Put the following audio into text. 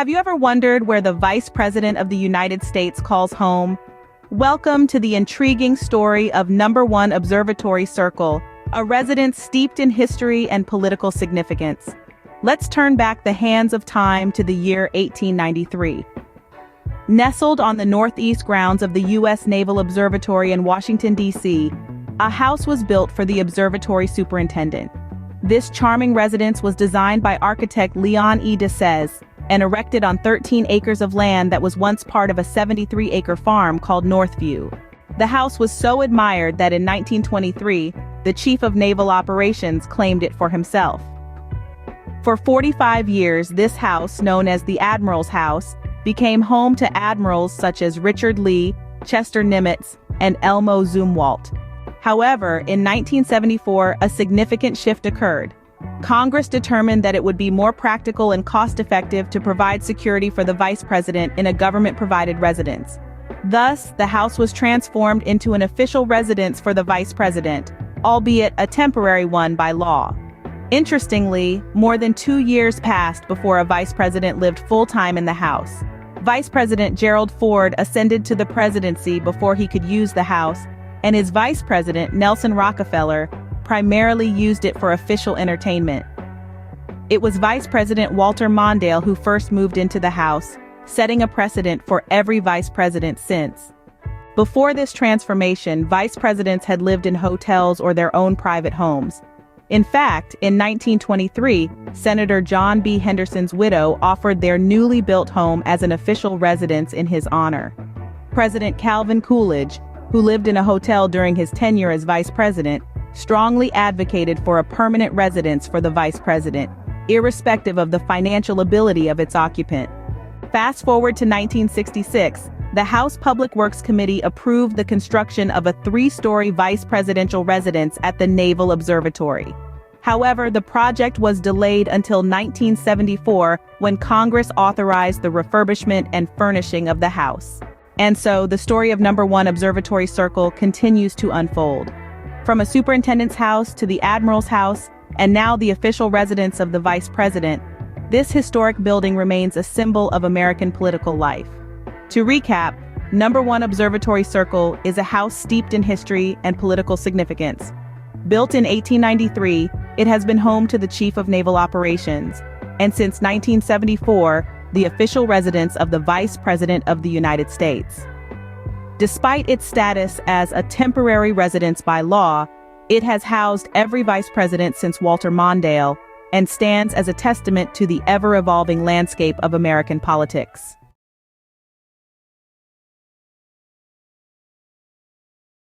Have you ever wondered where the Vice President of the United States calls home? Welcome to the intriguing story of Number 1 Observatory Circle, a residence steeped in history and political significance. Let's turn back the hands of time to the year 1893. Nestled on the northeast grounds of the U.S. Naval Observatory in Washington, D.C., a house was built for the observatory superintendent. This charming residence was designed by architect Leon E. Desez and erected on 13 acres of land that was once part of a 73-acre farm called Northview. The house was so admired that in 1923, the Chief of Naval Operations claimed it for himself. For 45 years, this house, known as the Admiral's House, became home to admirals such as Richard Lee, Chester Nimitz, and Elmo Zumwalt. However, in 1974, a significant shift occurred. Congress determined that it would be more practical and cost-effective to provide security for the vice president in a government-provided residence. Thus, the house was transformed into an official residence for the vice president, albeit a temporary one by law. Interestingly, more than 2 years passed before a vice president lived full-time in the house. Vice President Gerald Ford ascended to the presidency before he could use the house, and his vice president, Nelson Rockefeller, primarily used it for official entertainment. It was Vice President Walter Mondale who first moved into the house, setting a precedent for every vice president since. Before this transformation, vice presidents had lived in hotels or their own private homes. In fact, in 1923, Senator John B. Henderson's widow offered their newly built home as an official residence in his honor. President Calvin Coolidge, who lived in a hotel during his tenure as vice president, strongly advocated for a permanent residence for the vice president, irrespective of the financial ability of its occupant. Fast forward to 1966, the House Public Works Committee approved the construction of a 3-story vice presidential residence at the Naval Observatory. However, the project was delayed until 1974 when Congress authorized the refurbishment and furnishing of the house. And so, the story of Number 1 Observatory Circle continues to unfold. From a superintendent's house to the admiral's house, and now the official residence of the vice president, this historic building remains a symbol of American political life. To recap, Number 1 Observatory Circle is a house steeped in history and political significance. Built in 1893, it has been home to the Chief of Naval Operations, and since 1974, the official residence of the Vice President of the United States. Despite its status as a temporary residence by law, it has housed every vice president since Walter Mondale and stands as a testament to the ever-evolving landscape of American politics.